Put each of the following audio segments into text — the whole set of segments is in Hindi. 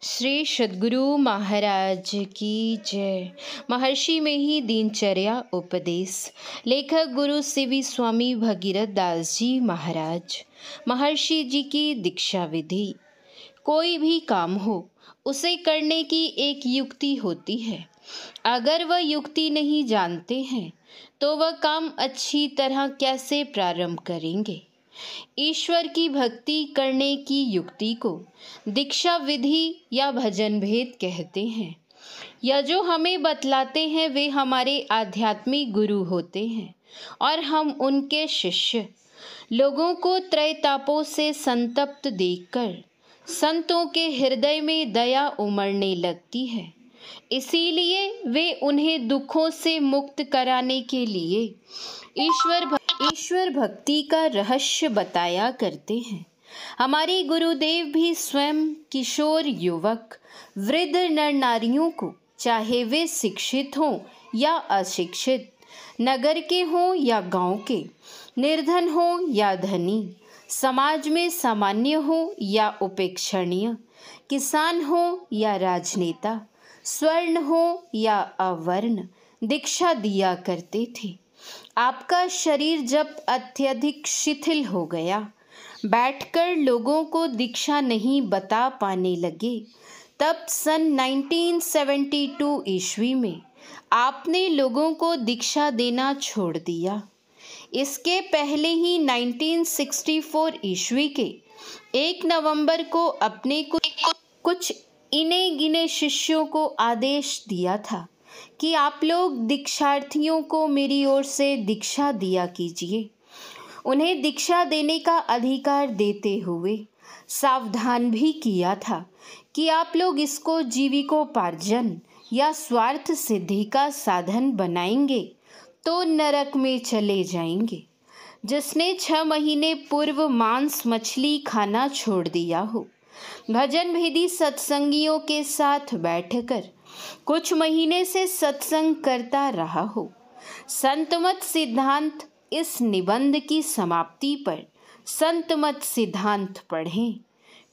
श्री सद्गुरु महाराज की जय। महर्षि में ही दिनचर्या उपदेश। लेखक गुरु सीवी स्वामी भगीरथ दास जी महाराज। महर्षि जी की दीक्षा विधि। कोई भी काम हो उसे करने की एक युक्ति होती है। अगर वह युक्ति नहीं जानते हैं तो वह काम अच्छी तरह कैसे प्रारंभ करेंगे। ईश्वर की भक्ति करने की युक्ति को दीक्षा विधि या भजन भेद कहते हैं। यह जो हमें बतलाते हैं वे हमारे आध्यात्मिक गुरु होते हैं और हम उनके शिष्य। लोगों को त्रैतापों से संतप्त देखकर संतों के हृदय में दया उमड़ने लगती है। इसीलिए वे उन्हें दुखों से मुक्त कराने के लिए ईश्वर भक्ति का रहस्य बताया करते हैं। हमारे गुरुदेव भी स्वयं किशोर युवक वृद्ध नर नारियों को, चाहे वे शिक्षित हों या अशिक्षित, नगर के हों या गांव के, निर्धन हों या धनी, समाज में सामान्य हो या उपेक्षणीय, किसान हो या राजनेता, स्वर्ण हो या अवर्ण, दीक्षा दिया करते थे। आपका शरीर जब अत्यधिक शिथिल हो गया, बैठकर लोगों को दीक्षा नहीं बता पाने लगे, तब सन 1972 ईस्वी में आपने लोगों को दीक्षा देना छोड़ दिया। इसके पहले ही 1964 ईस्वी के 1 नवंबर को अपने कुछ इने गिने शिष्यों को आदेश दिया था कि आप लोग दीक्षार्थियों को मेरी ओर से दीक्षा दिया कीजिए। उन्हें दीक्षा देने का अधिकार देते हुए सावधान भी किया था कि आप लोग इसको जीविकोपार्जन या स्वार्थ सिद्धि का साधन बनाएंगे तो नरक में चले जाएंगे। जिसने 6 महीने पूर्व मांस मछली खाना छोड़ दिया हो, भजन भेदी सत्संगियों के साथ बैठकर कुछ महीने से सत्संग करता रहा हो, संतमत सिद्धांत इस निबंध की समाप्ति पर संतमत सिद्धांत पढ़ें,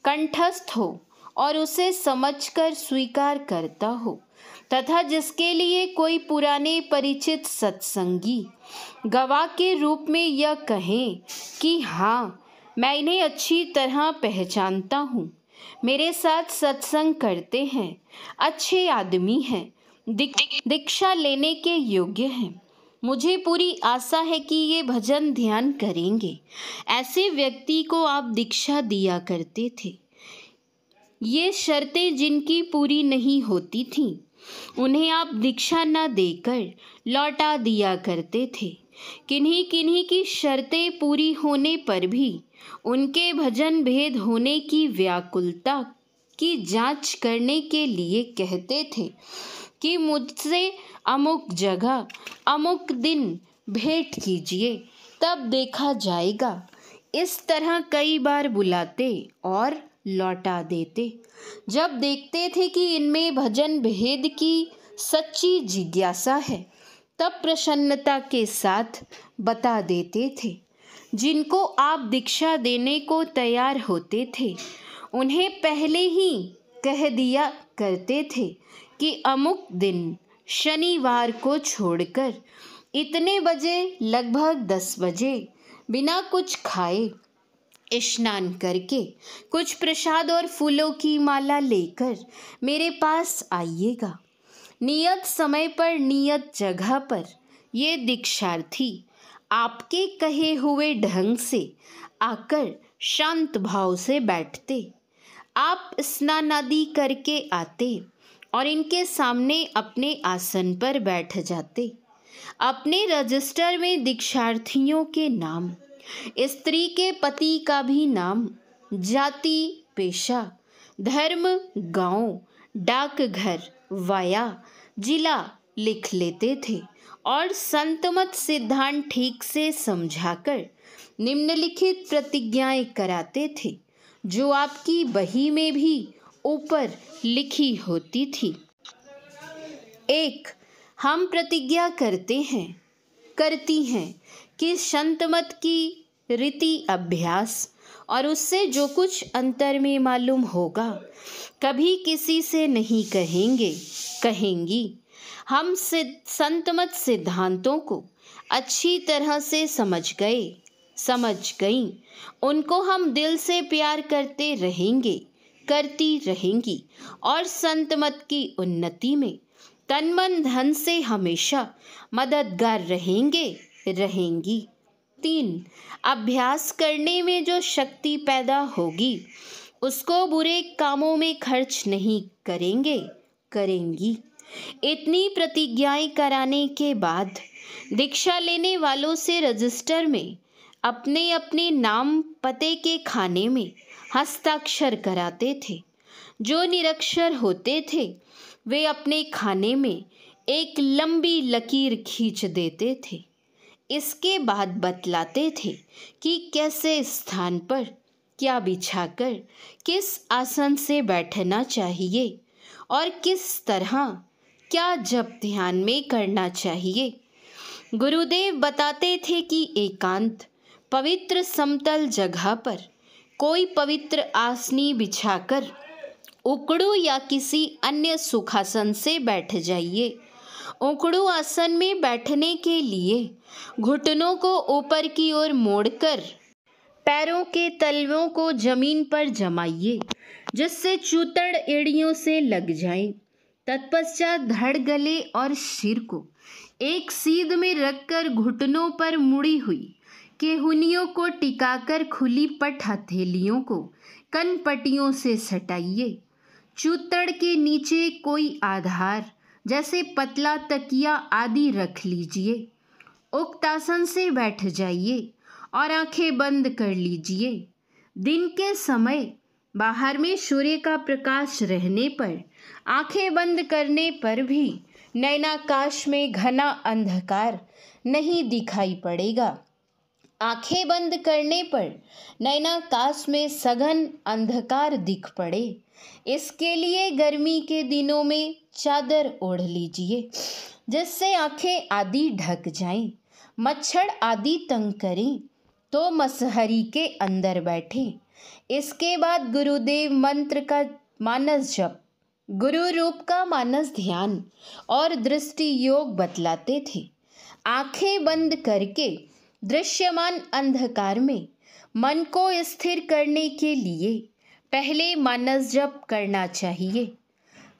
कंठस्थ हो और उसे समझकर स्वीकार करता हो, तथा जिसके लिए कोई पुराने परिचित सत्संगी गवाह के रूप में यह कहें कि हाँ, मैं इन्हें अच्छी तरह पहचानता हूँ, मेरे साथ सत्संग करते हैं, अच्छे आदमी हैं, दीक्षा लेने के योग्य हैं, मुझे पूरी आशा है कि ये भजन ध्यान करेंगे, ऐसे व्यक्ति को आप दीक्षा दिया करते थे। ये शर्तें जिनकी पूरी नहीं होती थीं, उन्हें आप दीक्षा न देकर लौटा दिया करते थे। किन्हीं किन्हीं की शर्तें पूरी होने पर भी उनके भजन भेद होने की व्याकुलता की जांच करने के लिए कहते थे कि मुझसे अमुक जगह अमुक दिन भेंट कीजिए, तब देखा जाएगा। इस तरह कई बार बुलाते और लौटा देते। जब देखते थे कि इनमें भजन भेद की सच्ची जिज्ञासा है, तब प्रसन्नता के साथ बता देते थे। जिनको आप दीक्षा देने को तैयार होते थे, उन्हें पहले ही कह दिया करते थे कि अमुक दिन शनिवार को छोड़कर इतने बजे, लगभग 10 बजे, बिना कुछ खाए स्नान करके कुछ प्रसाद और फूलों की माला लेकर मेरे पास आइएगा। नियत समय पर नियत जगह पर ये दीक्षार्थी आपके कहे हुए ढंग से आकर शांत भाव से बैठते। आप स्नान आदि करके आते और इनके सामने अपने आसन पर बैठ जाते। अपने रजिस्टर में दीक्षार्थियों के नाम, स्त्री के पति का भी नाम, जाति, पेशा, धर्म, गांव, डाकघर, वाया, जिला लिख लेते थे और संतमत सिद्धांत ठीक से समझाकर निम्नलिखित प्रतिज्ञाएं कराते थे, जो आपकी बही में भी ऊपर लिखी होती थी। 1. हम प्रतिज्ञा करती हैं कि संतमत की रीति अभ्यास और उससे जो कुछ अंतर में मालूम होगा कभी किसी से नहीं कहेंगी। हम संतमत सिद्धांतों को अच्छी तरह से समझ गई। उनको हम दिल से प्यार करती रहेंगी और संतमत की उन्नति में तन मन धन से हमेशा मददगार रहेंगी। 3. अभ्यास करने में जो शक्ति पैदा होगी उसको बुरे कामों में खर्च नहीं करेंगी। इतनी प्रतिज्ञाएं कराने के बाद दीक्षा लेने वालों से रजिस्टर में अपने अपने नाम पते के खाने में हस्ताक्षर कराते थे। जो निरक्षर होते थे वे अपने खाने में एक लंबी लकीर खींच देते थे। इसके बाद बतलाते थे कि कैसे स्थान पर क्या बिछाकर किस आसन से बैठना चाहिए और किस तरह क्या जप ध्यान में करना चाहिए। गुरुदेव बताते थे कि एकांत पवित्र समतल जगह पर कोई पवित्र आसनी बिछाकर उकड़ू या किसी अन्य सुखासन से बैठ जाइए। उकड़ू आसन में बैठने के लिए घुटनों को ऊपर की ओर मोड़कर पैरों के तलवों को जमीन पर जमाइए जिससे चूतड़ एड़ियों से लग जाएं। तत्पश्चात धड़ गले और सिर को एक सीध में रखकर घुटनों पर मुड़ी हुई केहुनियों को टिकाकर खुली पट हथेलियों को कनपटियों से सटाइए। चूतड़ के नीचे कोई आधार जैसे पतला तकिया आदि रख लीजिए। उक्त आसन से बैठ जाइए और आंखें बंद कर लीजिए। दिन के समय बाहर में सूर्य का प्रकाश रहने पर आंखें बंद करने पर भी नयनाकाश में घना अंधकार नहीं दिखाई पड़ेगा। आंखें बंद करने पर नयनाकाश में सघन अंधकार दिख पड़े, इसके लिए गर्मी के दिनों में चादर ओढ़ लीजिए जिससे आंखें आदि ढक जाएं। मच्छर आदि तंग करें तो मसहरी के अंदर बैठें। इसके बाद गुरुदेव मंत्र का मानस जप, गुरु रूप का मानस ध्यान और दृष्टि योग बतलाते थे। आंखें बंद करके दृश्यमान अंधकार में मन को स्थिर करने के लिए पहले मानस जप करना चाहिए।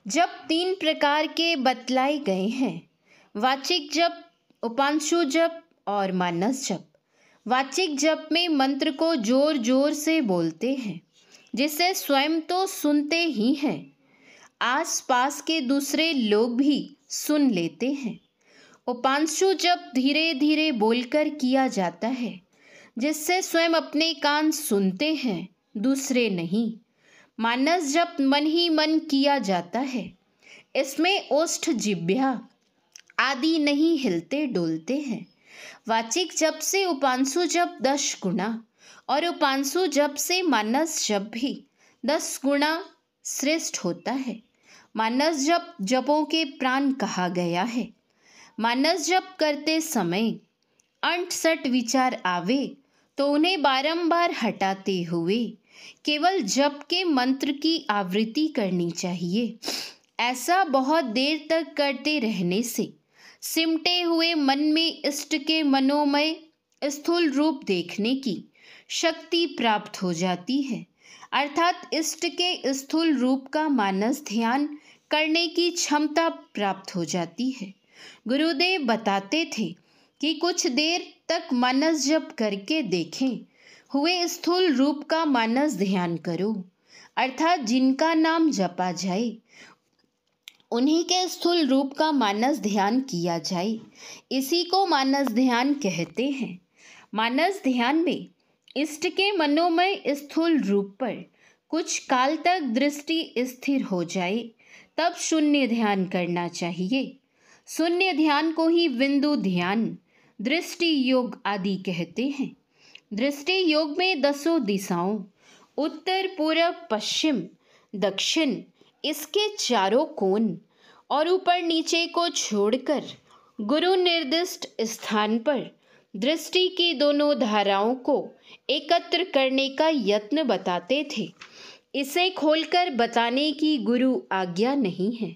जप 3 प्रकार के बतलाए गए हैं, वाचिक जप, उपांशु जप और मानस जप। वाचिक जप में मंत्र को जोर जोर से बोलते हैं जिसे स्वयं तो सुनते ही हैं, आसपास के दूसरे लोग भी सुन लेते हैं। उपांशु जप धीरे धीरे बोलकर किया जाता है जिससे स्वयं अपने कान सुनते हैं, दूसरे नहीं। मानस जप मन ही मन किया जाता है। इसमें ओष्ठ जिह्वा आदि नहीं हिलते डोलते हैं। वाचिक जप से उपांशु जप 10 गुना और उपांशु जप से मानस जप भी 10 गुना श्रेष्ठ होता है। मानस जप जपों के प्राण कहा गया है। मानस जप करते समय अंट-सट विचार आवे तो उन्हें बारंबार हटाते हुए केवल जप के मंत्र की आवृत्ति करनी चाहिए। ऐसा बहुत देर तक करते रहने से सिमटे हुए मन में इष्ट के मनोमय स्थूल रूप देखने की शक्ति प्राप्त हो जाती है, अर्थात इष्ट के स्थूल रूप का मानस ध्यान करने की क्षमता प्राप्त हो जाती है। गुरुदेव बताते थे कि कुछ देर तक मानस जप करके देखें, हुए स्थूल रूप का मानस ध्यान करो, अर्थात जिनका नाम जपा जाए उन्हीं के स्थूल रूप का मानस ध्यान किया जाए। इसी को मानस ध्यान कहते हैं। मानस ध्यान में इष्ट के मनोमय स्थूल रूप पर कुछ काल तक दृष्टि स्थिर हो जाए तब शून्य ध्यान करना चाहिए। शून्य ध्यान को ही बिंदु ध्यान, दृष्टि योग आदि कहते हैं। दृष्टि योग में 10 दिशाओं उत्तर, पूर्व, पश्चिम, दक्षिण, इसके चारों कोण और ऊपर नीचे को छोड़कर गुरु निर्दिष्ट स्थान पर दृष्टि की दोनों धाराओं को एकत्र करने का यत्न बताते थे। इसे खोलकर बताने की गुरु आज्ञा नहीं है।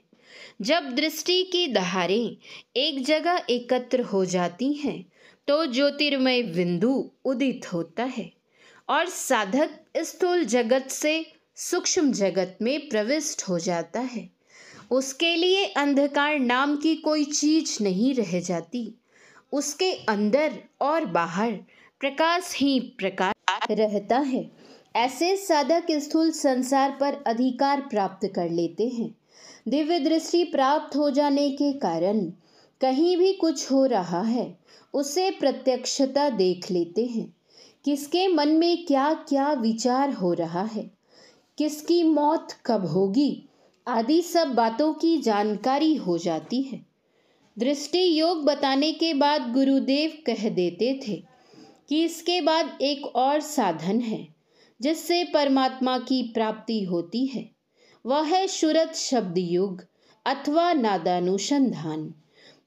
जब दृष्टि की धारें एक जगह एकत्र हो जाती हैं तो ज्योतिर्मय बिंदु उदित होता है और साधक स्थूल जगत से सूक्ष्म जगत में प्रविष्ट हो जाता है। उसके लिए अंधकार नाम की कोई चीज नहीं रह जाती। उसके अंदर और बाहर प्रकाश ही प्रकाश रहता है। ऐसे साधक स्थूल संसार पर अधिकार प्राप्त कर लेते हैं। दिव्य दृष्टि प्राप्त हो जाने के कारण कहीं भी कुछ हो रहा है उसे प्रत्यक्षता देख लेते हैं। किसके मन में क्या क्या विचार हो रहा है, किसकी मौत कब होगी, आदि सब बातों की जानकारी हो जाती है। दृष्टि योग बताने के बाद गुरुदेव कह देते थे कि इसके बाद एक और साधन है जिससे परमात्मा की प्राप्ति होती है। वह है शुरत शब्द योग अथवा नादानुसंधान।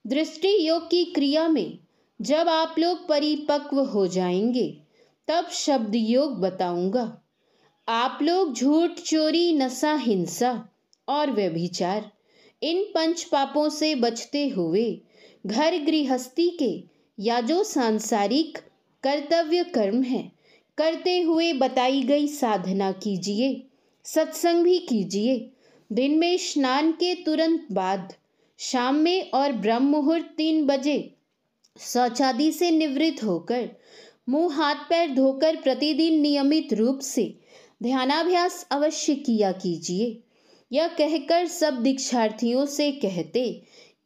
दृष्टि योग की क्रिया में जब आप लोग परिपक्व हो जाएंगे तब शब्द योग बताऊंगा। आप लोग झूठ, चोरी, नशा, हिंसा और व्यभिचार इन पंच पापों से बचते हुए घर गृहस्थी के या जो सांसारिक कर्तव्य कर्म है करते हुए बताई गई साधना कीजिए। सत्संग भी कीजिए। दिन में स्नान के तुरंत बाद, शाम में और ब्रह्म मुहूर्त 3 बजे शौचादि से निवृत्त होकर मुंह हाथ पैर धोकर प्रतिदिन नियमित रूप से ध्यानाभ्यास अवश्य किया कीजिए। यह कहकर सब दीक्षार्थियों से कहते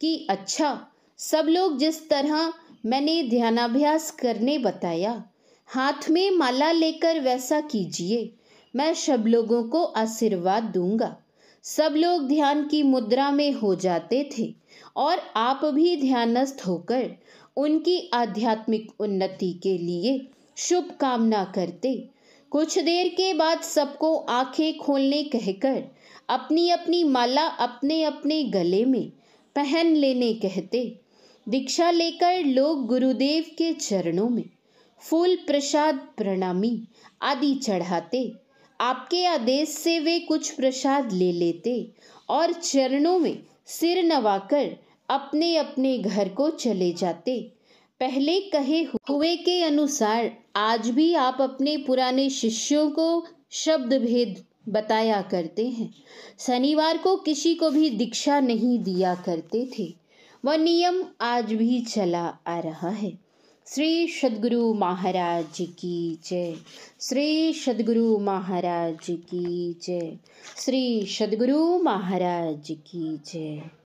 कि अच्छा, सब लोग जिस तरह मैंने ध्यानाभ्यास करने बताया हाथ में माला लेकर वैसा कीजिए। मैं सब लोगों को आशीर्वाद दूंगा। सब लोग ध्यान की मुद्रा में हो जाते थे और आप भी ध्यानस्थ होकर उनकी आध्यात्मिक उन्नति के लिए शुभ कामना करते। कुछ देर के बाद सबको आंखें खोलने कहकर अपनी अपनी माला अपने अपने गले में पहन लेने कहते। दीक्षा लेकर लोग गुरुदेव के चरणों में फूल, प्रसाद, प्रणामी आदि चढ़ाते। आपके आदेश से वे कुछ प्रसाद ले लेते और चरणों में सिर नवाकर अपने अपने घर को चले जाते। पहले कहे हुए के अनुसार आज भी आप अपने पुराने शिष्यों को शब्द भेद बताया करते हैं। शनिवार को किसी को भी दीक्षा नहीं दिया करते थे। वह नियम आज भी चला आ रहा है। श्री सद्गुरु महाराज की जय। श्री सद्गुरु महाराज की जय। श्री सद्गुरु महाराज की जय।